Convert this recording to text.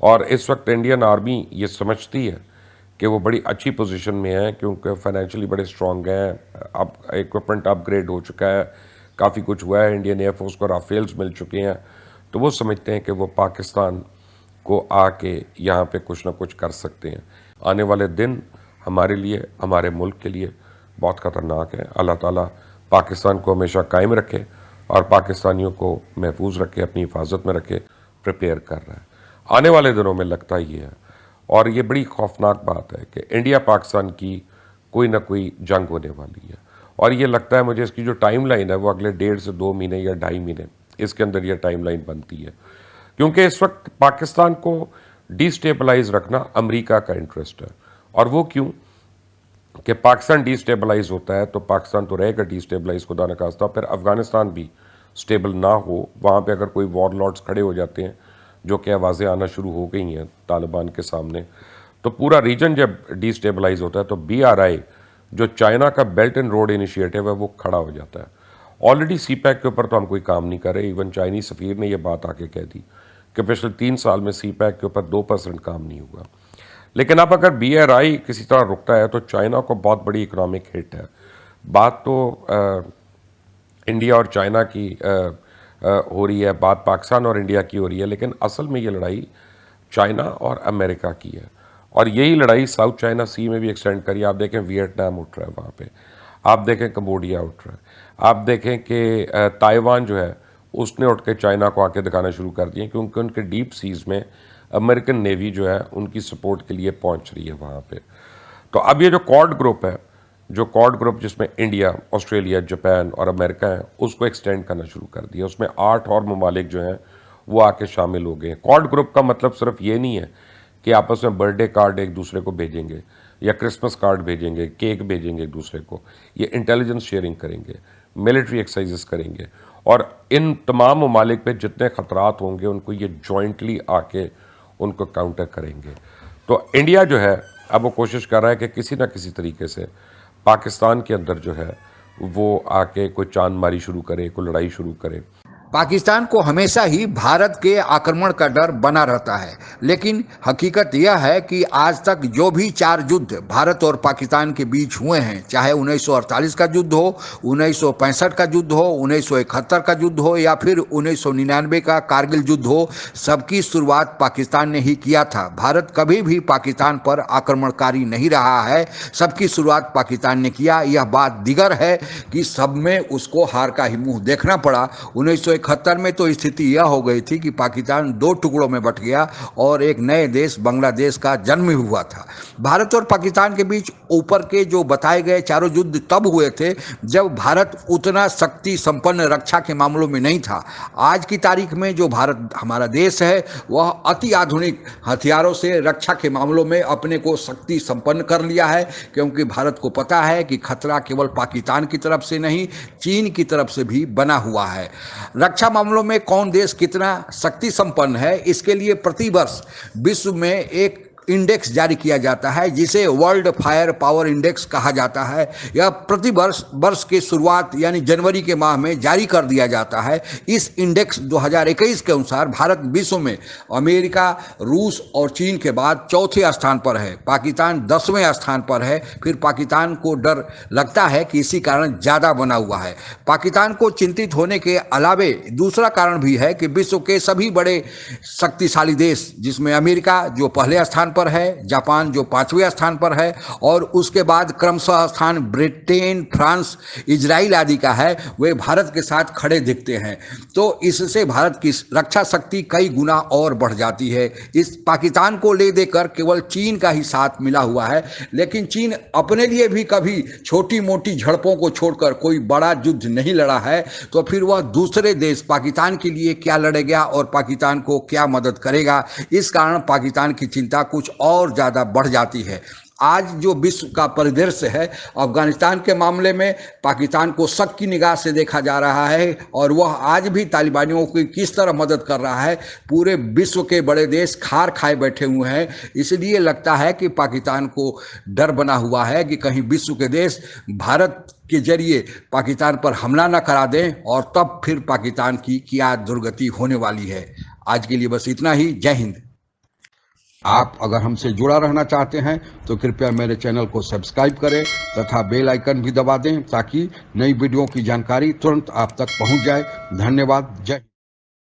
और इस वक्त इंडियन आर्मी ये समझती है कि वो बड़ी अच्छी पोजीशन में है, क्योंकि फाइनेंशियली बड़े स्ट्रांग हैं, अब इक्विपमेंट अपग्रेड हो चुका है, काफ़ी कुछ हुआ है, इंडियन एयरफोर्स को राफेल्स मिल चुके हैं। तो वो समझते हैं कि वो पाकिस्तान को आके यहाँ पे कुछ ना कुछ कर सकते हैं। आने वाले दिन हमारे लिए, हमारे मुल्क के लिए बहुत ख़तरनाक है। अल्लाह ताला पाकिस्तान को हमेशा कायम रखे और पाकिस्तानियों को महफूज रखे, अपनी हिफाजत में रखे। प्रिपेयर कर रहा है, आने वाले दिनों में लगता ही है। और ये बड़ी खौफनाक बात है कि इंडिया पाकिस्तान की कोई ना कोई जंग होने वाली है, और ये लगता है मुझे इसकी जो टाइम लाइन है वो अगले 1.5 से 2 महीने या 2.5 महीने इसके अंदर ये टाइम लाइन बनती है, क्योंकि इस वक्त पाकिस्तान को डिस्टेबलाइज रखना अमेरिका का इंटरेस्ट है। और वो क्यों कि पाकिस्तान डिस्टेबलाइज होता है तो पाकिस्तान तो रहेगा डिस्टेबलाइज, खुदा न खास्ता फिर अफगानिस्तान भी स्टेबल ना हो, वहाँ पे अगर कोई वॉर लॉर्ड्स खड़े हो जाते हैं, जो कि आवाज़ें आना शुरू हो गई हैं तालिबान के सामने, तो पूरा रीजन जब डिस्टेबलाइज होता है तो BRI जो चाइना का बेल्ट एंड रोड इनिशिएटिव है वो खड़ा हो जाता है। ऑलरेडी CPEC के ऊपर तो हम कोई काम नहीं कर रहे, इवन चाइनीज सफ़ीर ने यह बात आके कह दी कि पिछले 3 साल में CPEC के ऊपर 2% काम नहीं हुआ। लेकिन अब अगर BRI किसी तरह रुकता है तो चाइना को बहुत बड़ी इकोनॉमिक हिट है। बात तो इंडिया और चाइना की हो रही है, बात पाकिस्तान और इंडिया की हो रही है, लेकिन असल में ये लड़ाई चाइना और अमेरिका की है। और यही लड़ाई साउथ चाइना सी में भी एक्सटेंड करी। आप देखें वियतनाम उठ रहा है वहाँ पे, आप देखें कंबोडिया उठ रहा है, आप देखें कि ताइवान जो है उसने उठ के चाइना को आके दिखाना शुरू कर दिए, क्योंकि उनके डीप सीज में अमेरिकन नेवी जो है उनकी सपोर्ट के लिए पहुँच रही है वहाँ पर। तो अब ये जो क्वाड ग्रुप है, जो क्वाड ग्रुप जिसमें इंडिया, ऑस्ट्रेलिया, जापान और अमेरिका है, उसको एक्सटेंड करना शुरू कर दिया। उसमें 8 और ममालिक जो हैं वो आके शामिल हो गए। क्वाड ग्रुप का मतलब सिर्फ ये नहीं है कि आपस में बर्थडे कार्ड एक दूसरे को भेजेंगे या क्रिसमस कार्ड भेजेंगे, केक भेजेंगे एक दूसरे को। ये इंटेलिजेंस शेयरिंग करेंगे, मिलिट्री एक्सरसाइजेस करेंगे, और इन तमाम ममालिक पे जितने ख़तरात होंगे उनको ये जॉइंटली आके उनको काउंटर करेंगे। तो इंडिया जो है अब वो कोशिश कर रहा है कि किसी ना किसी तरीके से पाकिस्तान के अंदर जो है वो आके कोई चांद मारी शुरू करे, कोई लड़ाई शुरू करे। पाकिस्तान को हमेशा ही भारत के आक्रमण का डर बना रहता है, लेकिन हकीकत यह है कि आज तक जो भी 4 युद्ध भारत और पाकिस्तान के बीच हुए हैं, चाहे 1948 का युद्ध हो, 1965 का युद्ध हो, 1971 का युद्ध हो या फिर 1999 का कारगिल युद्ध हो, सबकी शुरुआत पाकिस्तान ने ही किया था। भारत कभी भी पाकिस्तान पर आक्रमणकारी नहीं रहा है, सबकी शुरुआत पाकिस्तान ने किया। यह बात दिगर है कि सब में उसको हार का ही मुंह देखना पड़ा। 1971 में तो स्थिति यह हो गई थी कि पाकिस्तान 2 टुकड़ों में बंट गया और एक नए देश बांग्लादेश का जन्म हुआ था। भारत और पाकिस्तान के बीच ऊपर के जो बताए गए चारों युद्ध तब हुए थे जब भारत उतना शक्ति संपन्न रक्षा के मामलों में नहीं था। आज की तारीख में जो भारत हमारा देश है वह अति आधुनिक हथियारों से रक्षा के मामलों में अपने को शक्ति संपन्न कर लिया है, क्योंकि भारत को पता है कि खतरा केवल पाकिस्तान की तरफ से नहीं, चीन की तरफ से भी बना हुआ है। रक्षा मामलों में कौन देश कितना शक्ति संपन्न है, इसके लिए प्रतिवर्ष विश्व में एक इंडेक्स जारी किया जाता है जिसे वर्ल्ड फायर पावर इंडेक्स कहा जाता है। यह प्रति वर्ष की शुरुआत यानी जनवरी के माह में जारी कर दिया जाता है। इस इंडेक्स 2021 के अनुसार भारत विश्व में अमेरिका, रूस और चीन के बाद चौथे स्थान पर है। पाकिस्तान 10वें स्थान पर है। फिर पाकिस्तान को डर लगता है कि इसी कारण ज़्यादा बना हुआ है। पाकिस्तान को चिंतित होने के अलावे दूसरा कारण भी है कि विश्व के सभी बड़े शक्तिशाली देश, जिसमें अमेरिका जो पहले स्थान पर है, जापान जो 5वें स्थान पर है और उसके बाद क्रमशः स्थान ब्रिटेन, फ्रांस, इजराइल आदि का है, वे भारत के साथ खड़े दिखते हैं। तो इससे भारत की रक्षा शक्ति कई गुना और बढ़ जाती है। इस पाकिस्तान को ले देकर केवल चीन का ही साथ मिला हुआ है, लेकिन चीन अपने लिए भी कभी छोटी मोटी झड़पों को छोड़कर कोई बड़ा युद्ध नहीं लड़ा है, तो फिर वह दूसरे देश पाकिस्तान के लिए क्या लड़ेगा और पाकिस्तान को क्या मदद करेगा। इस कारण पाकिस्तान की चिंता कुछ और ज़्यादा बढ़ जाती है। आज जो विश्व का परिदृश्य है, अफगानिस्तान के मामले में पाकिस्तान को शक की निगाह से देखा जा रहा है और वह आज भी तालिबानियों की किस तरह मदद कर रहा है, पूरे विश्व के बड़े देश खार खाए बैठे हुए हैं। इसलिए लगता है कि पाकिस्तान को डर बना हुआ है कि कहीं विश्व के देश भारत के जरिए पाकिस्तान पर हमला न करा दें और तब फिर पाकिस्तान की क्या दुर्गति होने वाली है। आज के लिए बस इतना ही। जय हिंद। आप अगर हमसे जुड़ा रहना चाहते हैं तो कृपया मेरे चैनल को सब्सक्राइब करें तथा बेल आइकन भी दबा दें ताकि नई वीडियो की जानकारी तुरंत आप तक पहुंच जाए। धन्यवाद। जय